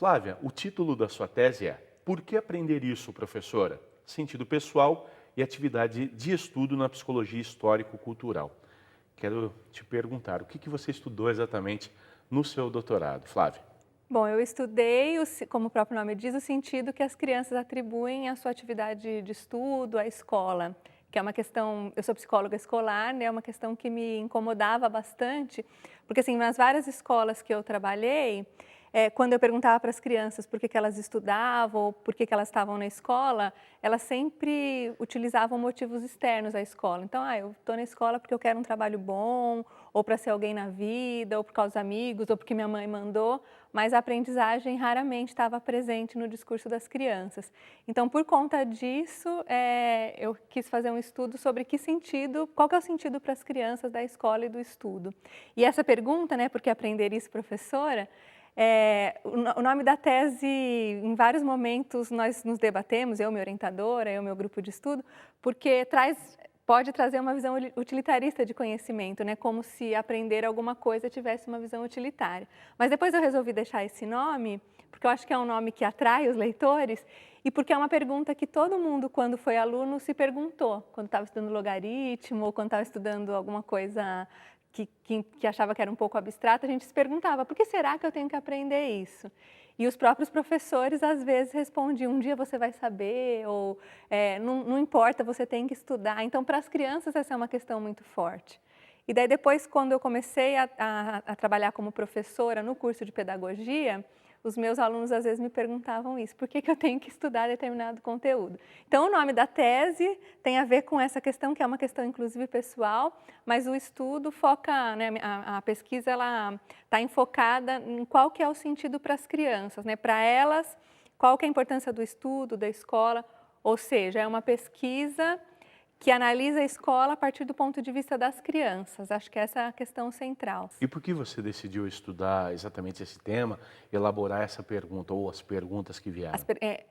Flávia, o título da sua tese é Por que aprender isso, professora? Sentido pessoal e atividade de estudo na psicologia histórico-cultural. Quero te perguntar, o que você estudou exatamente no seu doutorado, Flávia? Bom, eu estudei, como o próprio nome diz, o sentido que as crianças atribuem à sua atividade de estudo, à escola, que é uma questão, eu sou psicóloga escolar, né, é uma questão que me incomodava bastante, porque assim, nas várias escolas que eu trabalhei, quando eu perguntava para as crianças por que elas estudavam ou por que elas estavam na escola, elas sempre utilizavam motivos externos à escola. Então, eu estou na escola porque eu quero um trabalho bom, ou para ser alguém na vida, ou por causa dos amigos, ou porque minha mãe mandou, mas a aprendizagem raramente estava presente no discurso das crianças. Então, por conta disso, eu quis fazer um estudo sobre qual que é o sentido para as crianças da escola e do estudo. E essa pergunta, né, por que aprender isso, professora? O nome da tese, em vários momentos nós nos debatemos, eu, minha orientadora, eu, meu grupo de estudo, porque pode trazer uma visão utilitarista de conhecimento, né? Como se aprender alguma coisa tivesse uma visão utilitária. Mas depois eu resolvi deixar esse nome, porque eu acho que é um nome que atrai os leitores e porque é uma pergunta que todo mundo, quando foi aluno, se perguntou, quando estava estudando logaritmo ou quando estava estudando alguma coisa que achava que era um pouco abstrata, a gente se perguntava, por que será que eu tenho que aprender isso? E os próprios professores, às vezes, respondiam, um dia você vai saber, ou não importa, você tem que estudar. Então, para as crianças, essa é uma questão muito forte. E daí, depois, quando eu comecei a trabalhar como professora no curso de pedagogia, os meus alunos, às vezes, me perguntavam isso, por que eu tenho que estudar determinado conteúdo? Então, o nome da tese tem a ver com essa questão, que é uma questão, inclusive, pessoal, mas o estudo foca, né, a pesquisa ela está enfocada em qual que é o sentido para as crianças, né? Para elas, qual que é a importância do estudo, da escola, ou seja, é uma pesquisa que analisa a escola a partir do ponto de vista das crianças. Acho que essa é a questão central. E por que você decidiu estudar exatamente esse tema, elaborar essa pergunta ou as perguntas que As vieram? per- é,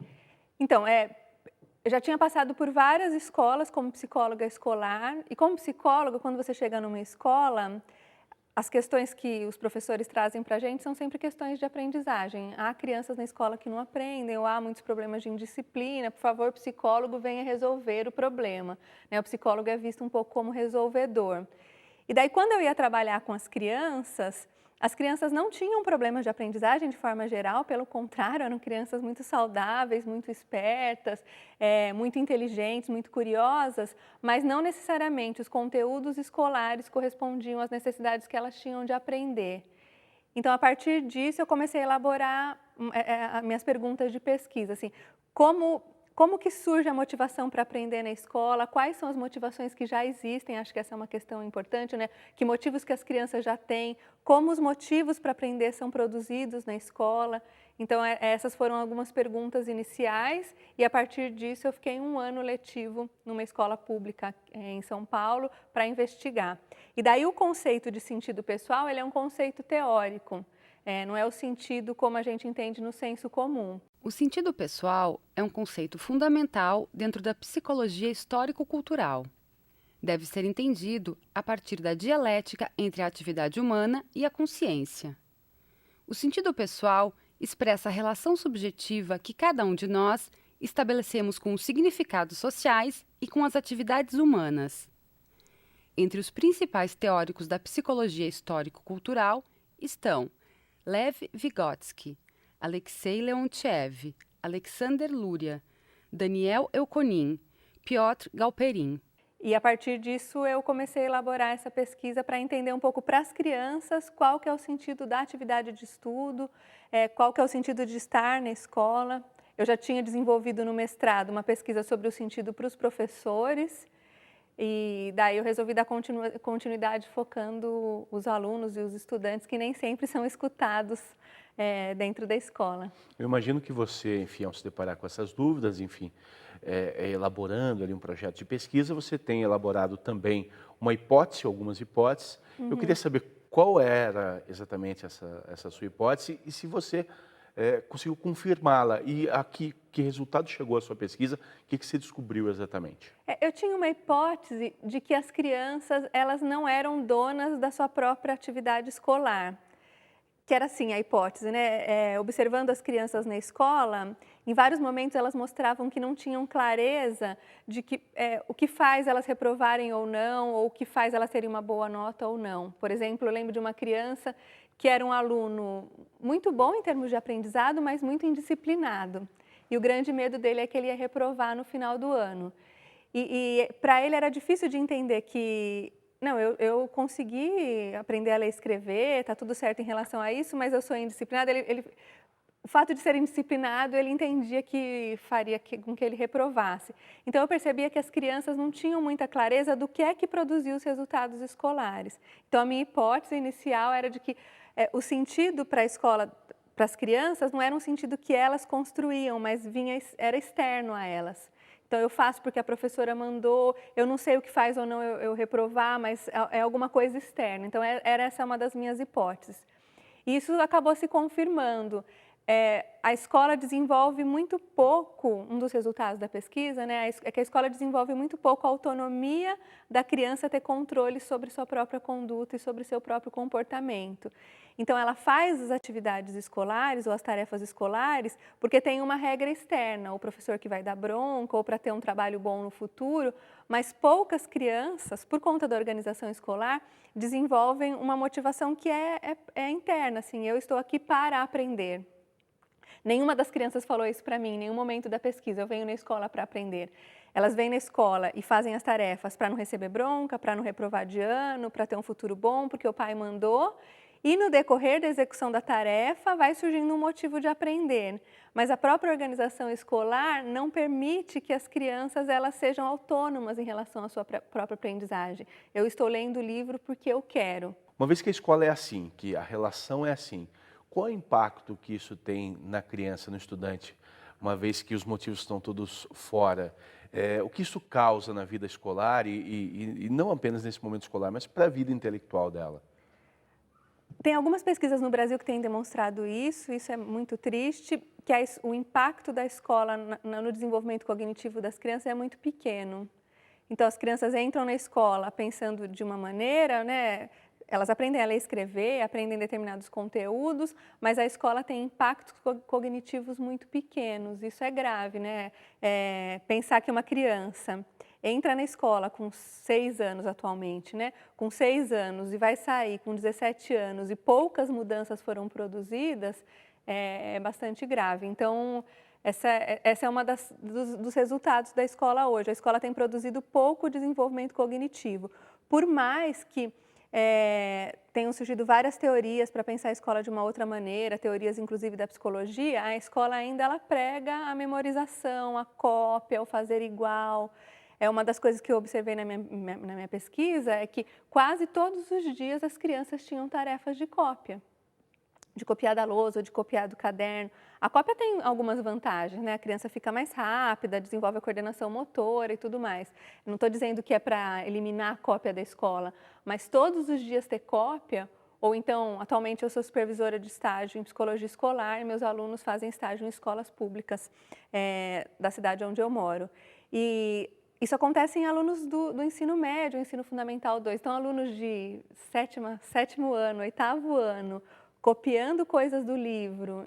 então, eu já tinha passado por várias escolas como psicóloga escolar, e como psicóloga, quando você chega numa escola, as questões que os professores trazem para a gente são sempre questões de aprendizagem. Há crianças na escola que não aprendem, ou há muitos problemas de indisciplina, por favor, psicólogo, venha resolver o problema. Né? O psicólogo é visto um pouco como resolvedor. E daí, quando eu ia trabalhar com as crianças não tinham problemas de aprendizagem de forma geral, pelo contrário, eram crianças muito saudáveis, muito espertas, muito inteligentes, muito curiosas, mas não necessariamente os conteúdos escolares correspondiam às necessidades que elas tinham de aprender. Então, a partir disso, eu comecei a elaborar as minhas perguntas de pesquisa, assim, como que surge a motivação para aprender na escola? Quais são as motivações que já existem? Acho que essa é uma questão importante, né? Que motivos que as crianças já têm? Como os motivos para aprender são produzidos na escola? Então, essas foram algumas perguntas iniciais e, a partir disso, eu fiquei um ano letivo numa escola pública em São Paulo para investigar. E daí o conceito de sentido pessoal, ele é um conceito teórico, não é o sentido como a gente entende no senso comum. O sentido pessoal é um conceito fundamental dentro da psicologia histórico-cultural. Deve ser entendido a partir da dialética entre a atividade humana e a consciência. O sentido pessoal expressa a relação subjetiva que cada um de nós estabelecemos com os significados sociais e com as atividades humanas. Entre os principais teóricos da psicologia histórico-cultural estão Lev Vygotsky, Alexei Leontiev, Alexander Luria, Daniel Elkonin, Piotr Galperin. E, a partir disso, eu comecei a elaborar essa pesquisa para entender um pouco para as crianças qual que é o sentido da atividade de estudo, qual que é o sentido de estar na escola. Eu já tinha desenvolvido no mestrado uma pesquisa sobre o sentido para os professores, e daí eu resolvi dar continuidade focando os alunos e os estudantes que nem sempre são escutados dentro da escola. Eu imagino que você, enfim, ao se deparar com essas dúvidas, enfim, elaborando ali um projeto de pesquisa, você tem elaborado também uma hipótese, algumas hipóteses. Eu queria saber qual era exatamente essa sua hipótese e se você conseguiu confirmá-la. E a que resultado chegou a sua pesquisa, o que você descobriu exatamente? Eu tinha uma hipótese de que as crianças, elas não eram donas da sua própria atividade escolar. que era assim a hipótese, né? Observando as crianças na escola, em vários momentos elas mostravam que não tinham clareza de que, o que faz elas reprovarem ou não, ou o que faz elas terem uma boa nota ou não. Por exemplo, eu lembro de uma criança que era um aluno muito bom em termos de aprendizado, mas muito indisciplinado. E o grande medo dele é que ele ia reprovar no final do ano. E para ele era difícil de entender que, não, eu consegui aprender a ler e escrever, está tudo certo em relação a isso, mas eu sou indisciplinado. O fato de ser indisciplinado, ele entendia que faria com que ele reprovasse. Então, eu percebia que as crianças não tinham muita clareza do que é que produzia os resultados escolares. Então, a minha hipótese inicial era de que o sentido para a escola, para as crianças, não era um sentido que elas construíam, mas era externo a elas. Então, eu faço porque a professora mandou, eu não sei o que faz ou não eu reprovar, mas é alguma coisa externa. Então, essa é uma das minhas hipóteses. E isso acabou se confirmando. A escola desenvolve muito pouco, um dos resultados da pesquisa, né, é que a escola desenvolve muito pouco a autonomia da criança ter controle sobre sua própria conduta e sobre seu próprio comportamento. Então, ela faz as atividades escolares ou as tarefas escolares porque tem uma regra externa, o professor que vai dar bronca ou para ter um trabalho bom no futuro, mas poucas crianças, por conta da organização escolar, desenvolvem uma motivação que é interna, assim, eu estou aqui para aprender. Nenhuma das crianças falou isso para mim em nenhum momento da pesquisa, eu venho na escola para aprender. Elas vêm na escola e fazem as tarefas para não receber bronca, para não reprovar de ano, para ter um futuro bom, porque o pai mandou. E no decorrer da execução da tarefa vai surgindo um motivo de aprender. Mas a própria organização escolar não permite que as crianças elas sejam autônomas em relação à sua própria aprendizagem. Eu estou lendo o livro porque eu quero. Uma vez que a escola é assim, que a relação é assim, qual é o impacto que isso tem na criança, no estudante, uma vez que os motivos estão todos fora? O que isso causa na vida escolar e não apenas nesse momento escolar, mas para a vida intelectual dela? Tem algumas pesquisas no Brasil que têm demonstrado isso é muito triste, que o impacto da escola no desenvolvimento cognitivo das crianças é muito pequeno. Então, as crianças entram na escola pensando de uma maneira, né? Elas aprendem a ler e escrever, aprendem determinados conteúdos, mas a escola tem impactos cognitivos muito pequenos. Isso é grave, né? Pensar que uma criança entra na escola com 6 anos atualmente, né? Com 6 anos e vai sair com 17 anos e poucas mudanças foram produzidas, é bastante grave. Então, essa é uma dos resultados da escola hoje. A escola tem produzido pouco desenvolvimento cognitivo, por mais que tenham surgido várias teorias para pensar a escola de uma outra maneira, teorias inclusive da psicologia, a escola ainda ela prega a memorização, a cópia, o fazer igual. Uma das coisas que eu observei na minha pesquisa é que quase todos os dias as crianças tinham tarefas de cópia. De copiar da lousa ou de copiar do caderno. A cópia tem algumas vantagens, né? A criança fica mais rápida, desenvolve a coordenação motora e tudo mais. Não estou dizendo que é para eliminar a cópia da escola, mas todos os dias ter cópia, ou então, atualmente eu sou supervisora de estágio em psicologia escolar e meus alunos fazem estágio em escolas públicas da cidade onde eu moro. E isso acontece em alunos do ensino médio, ensino fundamental 2. Então, alunos de sétimo ano, 8º ano, copiando coisas do livro,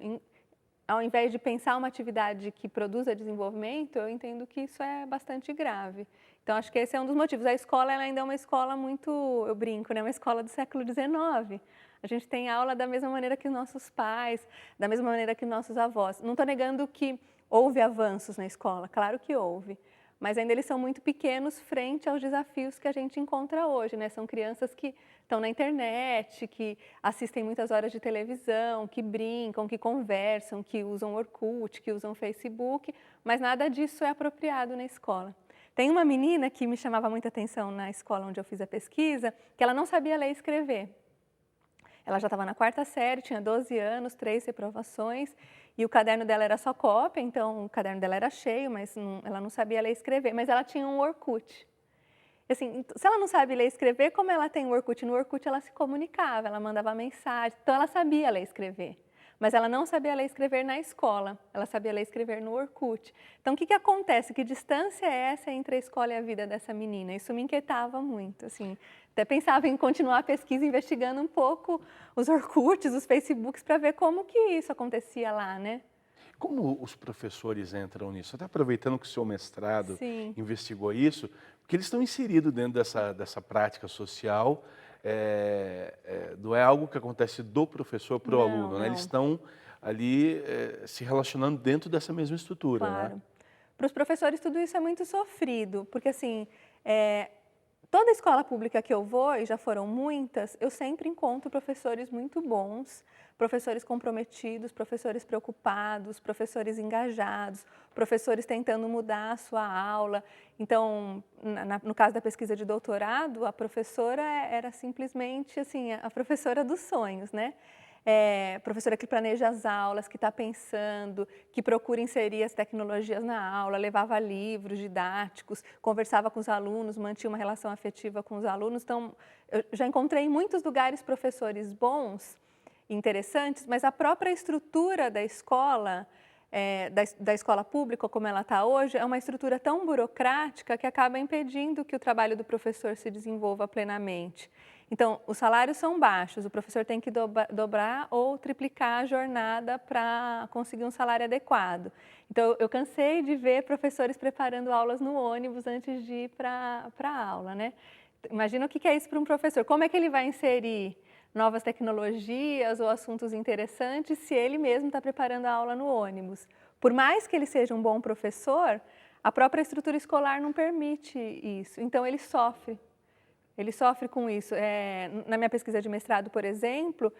ao invés de pensar uma atividade que produza desenvolvimento, eu entendo que isso é bastante grave. Então, acho que esse é um dos motivos. A escola ela ainda é uma escola muito, eu brinco, né? Uma escola do século XIX. A gente tem aula da mesma maneira que os nossos pais, da mesma maneira que os nossos avós. Não estou negando que houve avanços na escola, claro que houve. Mas ainda eles são muito pequenos frente aos desafios que a gente encontra hoje, né? São crianças que estão na internet, que assistem muitas horas de televisão, que brincam, que conversam, que usam Orkut, que usam Facebook, mas nada disso é apropriado na escola. Tem uma menina que me chamava muita atenção na escola onde eu fiz a pesquisa, que ela não sabia ler e escrever. Ela já estava na 4ª série, tinha 12 anos, 3 reprovações, e o caderno dela era só cópia, então o caderno dela era cheio, mas ela não sabia ler e escrever, mas ela tinha um Orkut. Assim, se ela não sabe ler e escrever, como ela tem o Orkut? No Orkut ela se comunicava, ela mandava mensagem, então ela sabia ler e escrever. mas ela não sabia ler e escrever na escola, ela sabia ler e escrever no Orkut. Então, o que que acontece? Que distância é essa entre a escola e a vida dessa menina? Isso me inquietava muito, assim. Até pensava em continuar a pesquisa investigando um pouco os Orkuts, os Facebooks, para ver como que isso acontecia lá, né? Como os professores entram nisso? Até aproveitando que o seu mestrado Sim. investigou isso, porque eles estão inseridos dentro dessa prática social, não é algo que acontece do professor para o Não, aluno, né? Eles não. estão ali se relacionando dentro dessa mesma estrutura, né? Claro. Para os professores tudo isso é muito sofrido, porque assim, toda escola pública que eu vou, e já foram muitas, eu sempre encontro professores muito bons, professores comprometidos, professores preocupados, professores engajados, professores tentando mudar a sua aula. Então, no caso da pesquisa de doutorado, a professora era simplesmente assim, a professora dos sonhos, né? Professora que planeja as aulas, que está pensando, que procura inserir as tecnologias na aula, levava livros didáticos, conversava com os alunos, mantinha uma relação afetiva com os alunos. Então, eu já encontrei em muitos lugares professores bons, interessantes, mas a própria estrutura da escola, da escola pública, como ela está hoje, é uma estrutura tão burocrática que acaba impedindo que o trabalho do professor se desenvolva plenamente. Então, os salários são baixos, o professor tem que dobrar ou triplicar a jornada para conseguir um salário adequado. Então, eu cansei de ver professores preparando aulas no ônibus antes de ir para a aula, né? Imagina o que é isso para um professor, como é que ele vai inserir novas tecnologias ou assuntos interessantes se ele mesmo está preparando a aula no ônibus. Por mais que ele seja um bom professor, a própria estrutura escolar não permite isso, então ele sofre. Ele sofre com isso. Na minha pesquisa de mestrado, por exemplo,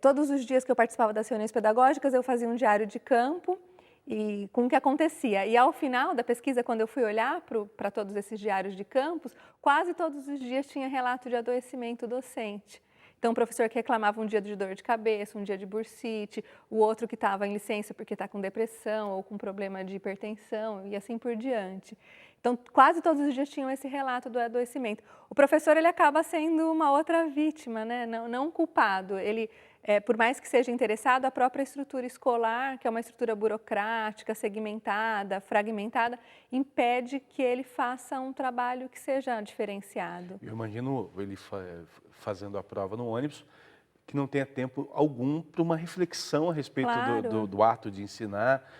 todos os dias que eu participava das reuniões pedagógicas, eu fazia um diário de campo e com o que acontecia. E ao final da pesquisa, quando eu fui olhar para todos esses diários de campos, quase todos os dias tinha relato de adoecimento docente. Então, o professor que reclamava um dia de dor de cabeça, um dia de bursite, o outro que estava em licença porque está com depressão ou com problema de hipertensão e assim por diante. Então, quase todos os dias tinham esse relato do adoecimento. O professor, ele acaba sendo uma outra vítima, né? Não um culpado. Ele, por mais que seja interessado, a própria estrutura escolar, que é uma estrutura burocrática, segmentada, fragmentada, impede que ele faça um trabalho que seja diferenciado. Eu imagino ele fazendo a prova no ônibus, que não tenha tempo algum para uma reflexão a respeito Claro. do ato de ensinar,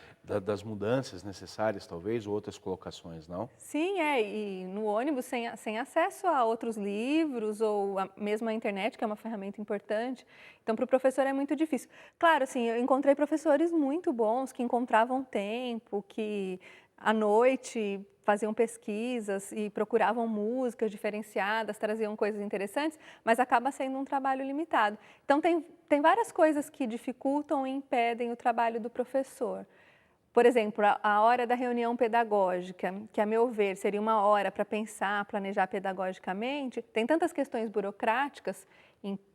das mudanças necessárias, talvez, ou outras colocações, não? Sim, e no ônibus sem acesso a outros livros ou mesmo a internet, que é uma ferramenta importante. Então, para o professor é muito difícil. Claro, assim, eu encontrei professores muito bons que encontravam tempo, que à noite faziam pesquisas e procuravam músicas diferenciadas, traziam coisas interessantes, mas acaba sendo um trabalho limitado. Então, tem várias coisas que dificultam e impedem o trabalho do professor. Por exemplo, a hora da reunião pedagógica, que a meu ver seria uma hora para pensar, planejar pedagogicamente, tem tantas questões burocráticas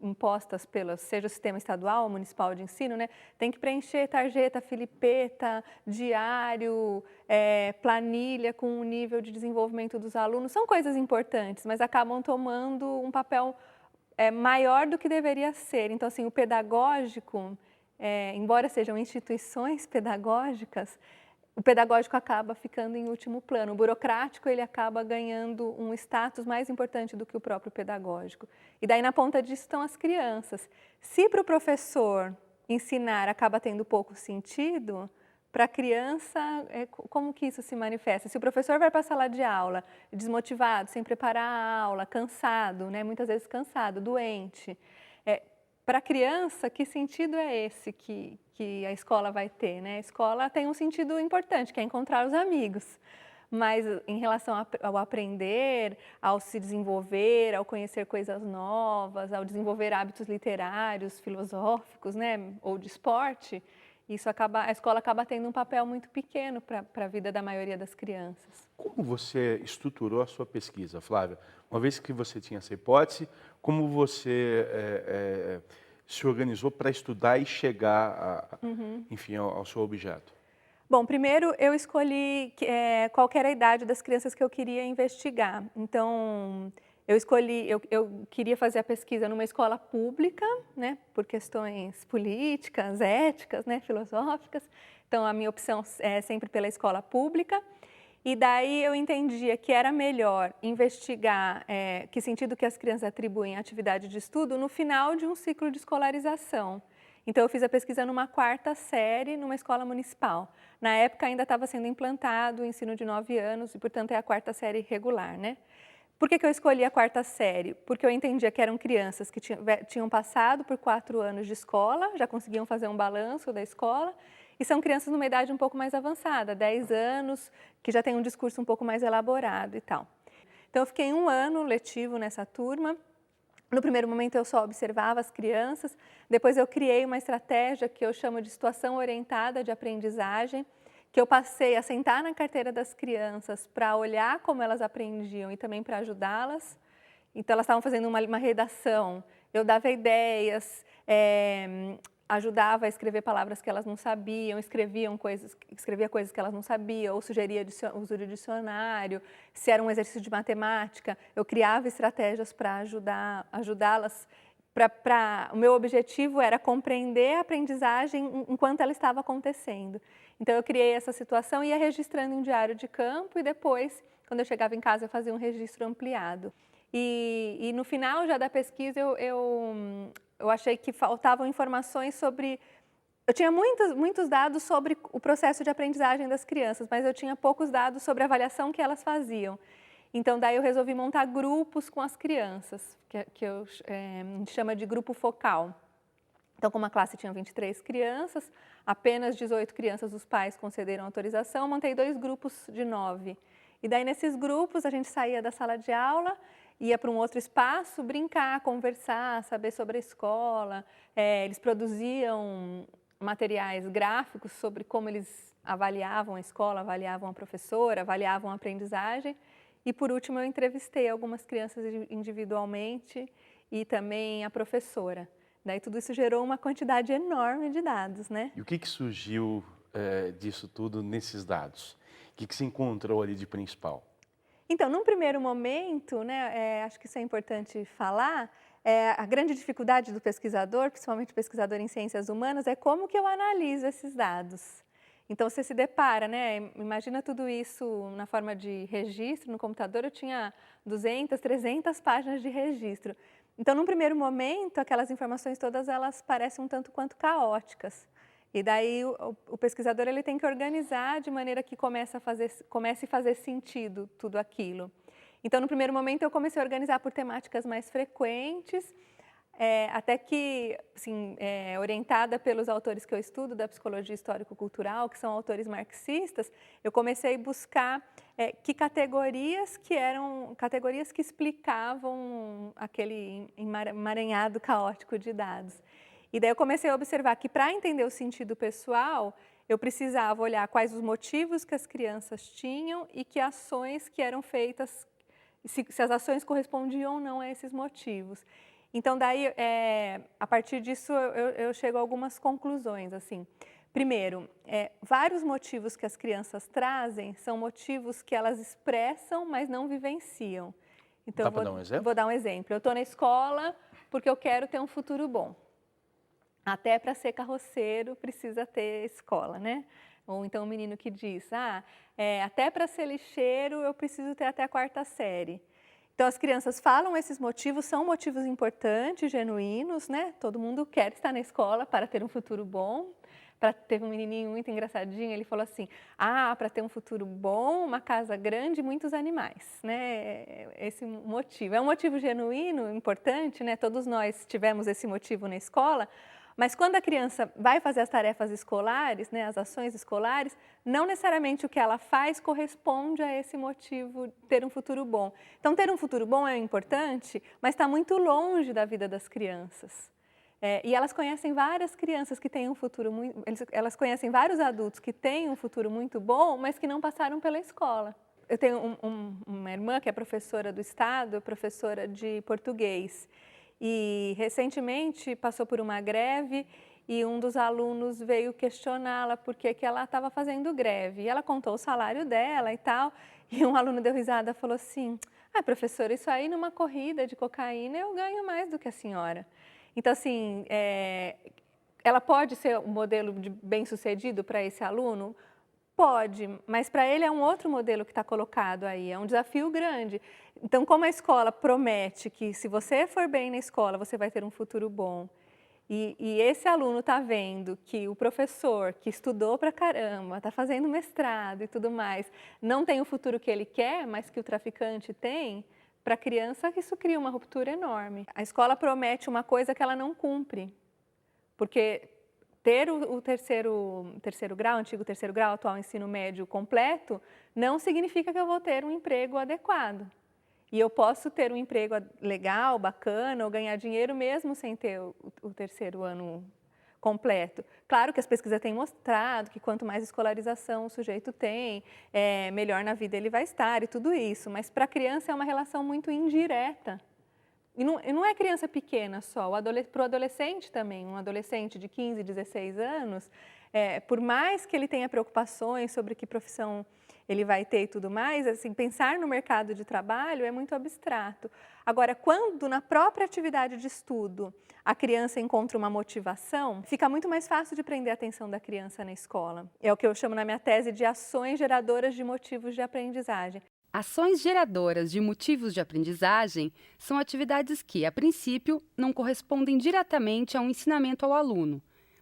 impostas seja o sistema estadual ou municipal de ensino, né? Tem que preencher tarjeta, filipeta, diário, planilha com o nível de desenvolvimento dos alunos. São coisas importantes, mas acabam tomando um papel maior do que deveria ser. Então, assim, o pedagógico, embora sejam instituições pedagógicas, o pedagógico acaba ficando em último plano. O burocrático, ele acaba ganhando um status mais importante do que o próprio pedagógico. E daí, na ponta disso, estão as crianças. Se para o professor ensinar acaba tendo pouco sentido, para a criança, como que isso se manifesta? Se o professor vai para a sala de aula desmotivado, sem preparar a aula, cansado, né? Muitas vezes cansado, doente, para a criança, que sentido é esse que a escola vai ter, né? A escola tem um sentido importante, que é encontrar os amigos. Mas em relação ao aprender, ao se desenvolver, ao conhecer coisas novas, ao desenvolver hábitos literários, filosóficos, né? Ou de esporte, a escola acaba tendo um papel muito pequeno para a vida da maioria das crianças. Como você estruturou a sua pesquisa, Flávia? Uma vez que você tinha essa hipótese, como você se organizou para estudar e chegar, enfim, ao seu objeto? Bom, primeiro eu escolhi qual que era a idade das crianças que eu queria investigar. Então, eu queria fazer a pesquisa numa escola pública, né, por questões políticas, éticas, né, filosóficas. Então, a minha opção é sempre pela escola pública. E daí eu entendia que era melhor investigar que sentido que as crianças atribuem à atividade de estudo no final de um ciclo de escolarização. Então, eu fiz a pesquisa numa 4ª série, numa escola municipal. Na época, ainda estava sendo implantado o ensino de 9 anos e, portanto, é a 4ª série regular, né? Por que eu escolhi a 4ª série? Porque eu entendia que eram crianças que tinham passado por 4 anos de escola, já conseguiam fazer um balanço da escola, e são crianças numa idade um pouco mais avançada, 10 anos, que já têm um discurso um pouco mais elaborado e tal. Então, eu fiquei 1 ano letivo nessa turma. No primeiro momento, eu só observava as crianças, depois eu criei uma estratégia que eu chamo de situação orientada de aprendizagem, que eu passei a sentar na carteira das crianças para olhar como elas aprendiam e também para ajudá-las. Então, elas estavam fazendo uma redação, eu dava ideias, ajudava a escrever palavras que elas não sabiam, escrevia coisas que elas não sabiam, ou sugeria uso de dicionário. Se era um exercício de matemática, eu criava estratégias para ajudá-las. O meu objetivo era compreender a aprendizagem enquanto ela estava acontecendo. Então, eu criei essa situação e ia registrando em um diário de campo e depois, quando eu chegava em casa, eu fazia um registro ampliado. E no final já da pesquisa, eu achei que faltavam informações sobre... Eu tinha muitos dados sobre o processo de aprendizagem das crianças, mas eu tinha poucos dados sobre a avaliação que elas faziam. Então, daí eu resolvi montar grupos com as crianças, que a gente chama de grupo focal. Então, como a classe tinha 23 crianças, apenas 18 crianças os pais concederam autorização, eu montei 2 grupos de 9. E daí, nesses grupos, a gente saía da sala de aula, ia para um outro espaço, brincar, conversar, saber sobre a escola. Eles produziam materiais gráficos sobre como eles avaliavam a escola, avaliavam a professora, avaliavam a aprendizagem. E, por último, eu entrevistei algumas crianças individualmente e também a professora. Daí, tudo isso gerou uma quantidade enorme de dados, né? E o que surgiu disso tudo nesses dados? O que se encontrou ali de principal? Então, num primeiro momento, né, acho que isso é importante falar, a grande dificuldade do pesquisador, principalmente o pesquisador em ciências humanas, é como que eu analiso esses dados. Então, você se depara, né, imagina tudo isso na forma de registro, no computador eu tinha 200, 300 páginas de registro. Então, num primeiro momento, aquelas informações todas, elas parecem um tanto quanto caóticas. E daí o pesquisador ele tem que organizar de maneira que comece a fazer sentido tudo aquilo. Então, no primeiro momento, eu comecei a organizar por temáticas mais frequentes, até que, assim, orientada pelos autores que eu estudo da psicologia histórico-cultural, que são autores marxistas, eu comecei a buscar que categorias que explicavam aquele emaranhado caótico de dados. E daí eu comecei a observar que, para entender o sentido pessoal, eu precisava olhar quais os motivos que as crianças tinham e que ações que eram feitas, se as ações correspondiam ou não a esses motivos. Então, daí, a partir disso, eu chego a algumas conclusões, assim. Primeiro, vários motivos que as crianças trazem são motivos que elas expressam, mas não vivenciam. Então, Dá para dar um exemplo? Vou dar um exemplo. Eu estou na escola porque eu quero ter um futuro bom. Até para ser carroceiro precisa ter escola, né? Ou então um menino que diz, até para ser lixeiro eu preciso ter até a 4ª série. Então, as crianças falam esses motivos, são motivos importantes, genuínos, né? Todo mundo quer estar na escola para ter um futuro bom. Teve um menininho muito engraçadinho, ele falou assim, para ter um futuro bom, uma casa grande e muitos animais, né? Esse motivo. É um motivo genuíno, importante, né? Todos nós tivemos esse motivo na escola, mas quando a criança vai fazer as tarefas escolares, né, as ações escolares, não necessariamente o que ela faz corresponde a esse motivo, ter um futuro bom. Então, ter um futuro bom é importante, mas está muito longe da vida das crianças. E elas conhecem várias crianças que têm um futuro muito... Elas conhecem vários adultos que têm um futuro muito bom, mas que não passaram pela escola. Eu tenho uma irmã que é professora do Estado, professora de português. E recentemente passou por uma greve e um dos alunos veio questioná-la por que ela estava fazendo greve. E ela contou o salário dela e tal, e um aluno deu risada e falou assim, Ah, professora, isso aí numa corrida de cocaína eu ganho mais do que a senhora. Então, assim, ela pode ser um modelo de bem-sucedido para esse aluno? Pode, mas para ele é um outro modelo que está colocado aí, é um desafio grande. Então, como a escola promete que se você for bem na escola, você vai ter um futuro bom, e esse aluno está vendo que o professor que estudou pra caramba, está fazendo mestrado e tudo mais, não tem o futuro que ele quer, mas que o traficante tem, para a criança isso cria uma ruptura enorme. A escola promete uma coisa que ela não cumpre, porque ter o terceiro grau, antigo terceiro grau, atual ensino médio completo, não significa que eu vou ter um emprego adequado. E eu posso ter um emprego legal, bacana, ou ganhar dinheiro mesmo sem ter o terceiro ano completo. Claro que as pesquisas têm mostrado que quanto mais escolarização o sujeito tem, melhor na vida ele vai estar e tudo isso. Mas para a criança é uma relação muito indireta. E não é criança pequena só, para o adolescente também, um adolescente de 15, 16 anos, por mais que ele tenha preocupações sobre que profissão ele vai ter e tudo mais, assim, pensar no mercado de trabalho é muito abstrato. Agora, quando na própria atividade de estudo a criança encontra uma motivação, fica muito mais fácil de prender a atenção da criança na escola. É o que eu chamo na minha tese de ações geradoras de motivos de aprendizagem. Ações geradoras de motivos de aprendizagem são atividades que, a princípio, não correspondem diretamente a um ensinamento ao aluno,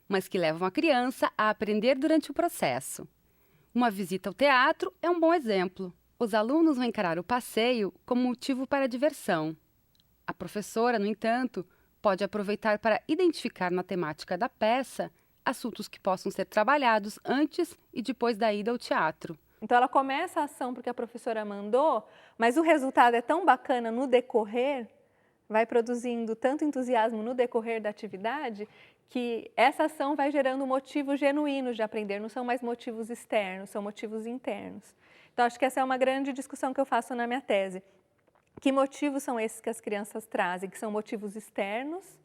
mas que levam a criança a aprender durante o processo. Uma visita ao teatro é um bom exemplo. Os alunos vão encarar o passeio como motivo para a diversão. A professora, no entanto, pode aproveitar para identificar na temática da peça assuntos que possam ser trabalhados antes e depois da ida ao teatro. Então, ela começa a ação porque a professora mandou, mas o resultado é tão bacana no decorrer, vai produzindo tanto entusiasmo no decorrer da atividade, que essa ação vai gerando motivos genuínos de aprender, não são mais motivos externos, são motivos internos. Então, acho que essa é uma grande discussão que eu faço na minha tese. Que motivos são esses que as crianças trazem? Que são motivos externos,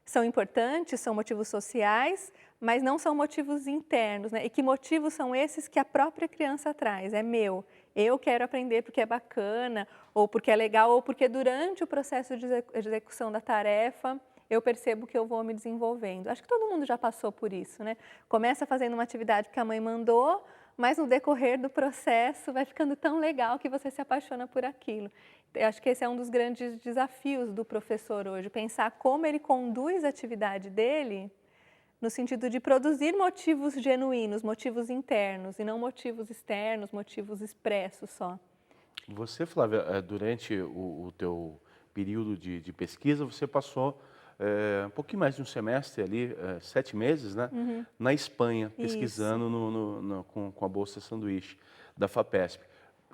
são importantes, são motivos sociais, mas não são motivos internos, né? E que motivos são esses que a própria criança traz? É meu, eu quero aprender porque é bacana, ou porque é legal, ou porque durante o processo de execução da tarefa eu percebo que eu vou me desenvolvendo. Acho que todo mundo já passou por isso, né? Começa fazendo uma atividade que a mãe mandou, mas no decorrer do processo vai ficando tão legal que você se apaixona por aquilo. Eu acho que esse é um dos grandes desafios do professor hoje, pensar como ele conduz a atividade dele no sentido de produzir motivos genuínos, motivos internos, e não motivos externos, motivos expressos só. Você, Flávia, durante o teu período de pesquisa, você passou um pouquinho mais de um semestre ali, 7 meses, né? Na Espanha, pesquisando com a Bolsa Sanduíche da FAPESP.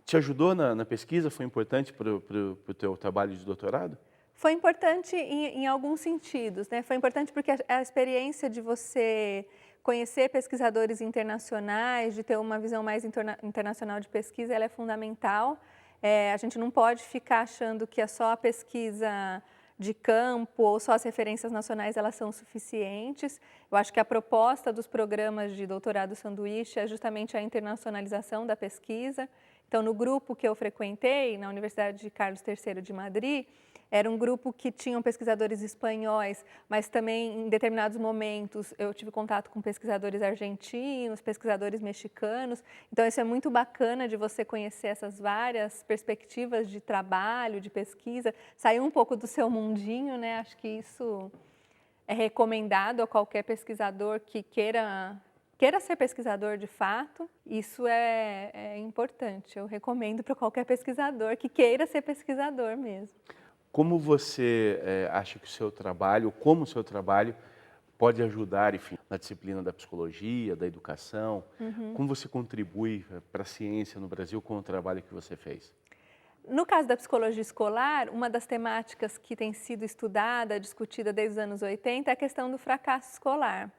Te ajudou na pesquisa? Foi importante para o teu trabalho de doutorado? Foi importante em alguns sentidos, né? Foi importante porque a experiência de você conhecer pesquisadores internacionais, de ter uma visão mais internacional de pesquisa, ela é fundamental. A gente não pode ficar achando que é só a pesquisa de campo ou só as referências nacionais elas são suficientes. Eu acho que a proposta dos programas de doutorado sanduíche é justamente a internacionalização da pesquisa. Então, no grupo que eu frequentei, na Universidade de Carlos III de Madrid, era um grupo que tinham pesquisadores espanhóis, mas também, em determinados momentos, eu tive contato com pesquisadores argentinos, pesquisadores mexicanos. Então, isso é muito bacana de você conhecer essas várias perspectivas de trabalho, de pesquisa, sair um pouco do seu mundinho, né? Acho que isso é recomendado a qualquer pesquisador que queira ser pesquisador de fato. Isso é importante, eu recomendo para qualquer pesquisador que queira ser pesquisador mesmo. Como você acha que como o seu trabalho pode ajudar, enfim, na disciplina da psicologia, da educação? Como você contribui para a ciência no Brasil com o trabalho que você fez? No caso da psicologia escolar, uma das temáticas que tem sido estudada, discutida desde os anos 80 é a questão do fracasso escolar.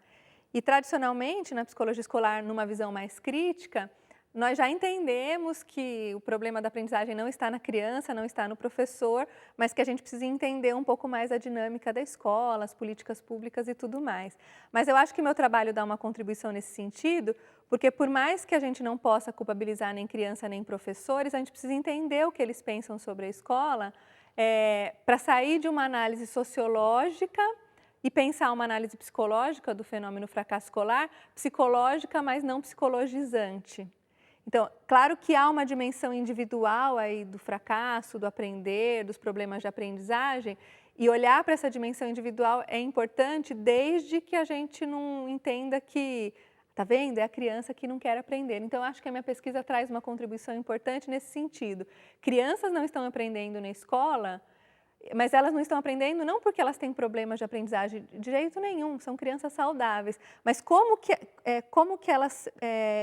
E, tradicionalmente, na psicologia escolar, numa visão mais crítica, nós já entendemos que o problema da aprendizagem não está na criança, não está no professor, mas que a gente precisa entender um pouco mais a dinâmica da escola, as políticas públicas e tudo mais. Mas eu acho que meu trabalho dá uma contribuição nesse sentido, porque por mais que a gente não possa culpabilizar nem criança nem professores, a gente precisa entender o que eles pensam sobre a escola, para sair de uma análise sociológica e pensar uma análise psicológica do fenômeno fracasso escolar, psicológica, mas não psicologizante. Então, claro que há uma dimensão individual aí do fracasso, do aprender, dos problemas de aprendizagem, e olhar para essa dimensão individual é importante desde que a gente não entenda que, tá vendo, é a criança que não quer aprender. Então, eu acho que a minha pesquisa traz uma contribuição importante nesse sentido. Crianças não estão aprendendo na escola, mas elas não estão aprendendo não porque elas têm problemas de aprendizagem de jeito nenhum, são crianças saudáveis, mas como que elas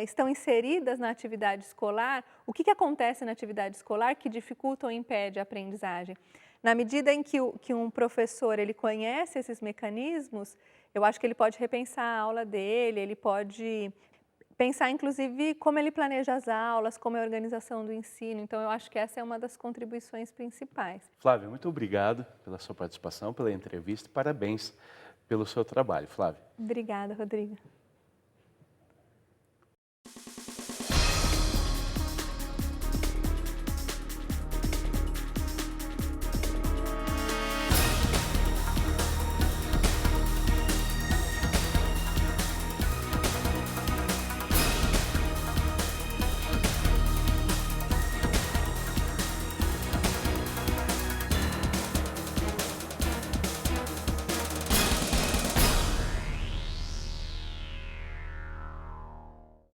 estão inseridas na atividade escolar, o que acontece na atividade escolar que dificulta ou impede a aprendizagem. Na medida em que um professor ele conhece esses mecanismos, eu acho que ele pode repensar a aula dele, ele pode pensar, inclusive, como ele planeja as aulas, como é a organização do ensino. Então, eu acho que essa é uma das contribuições principais. Flávia, muito obrigado pela sua participação, pela entrevista. Parabéns pelo seu trabalho, Flávia. Obrigada, Rodrigo.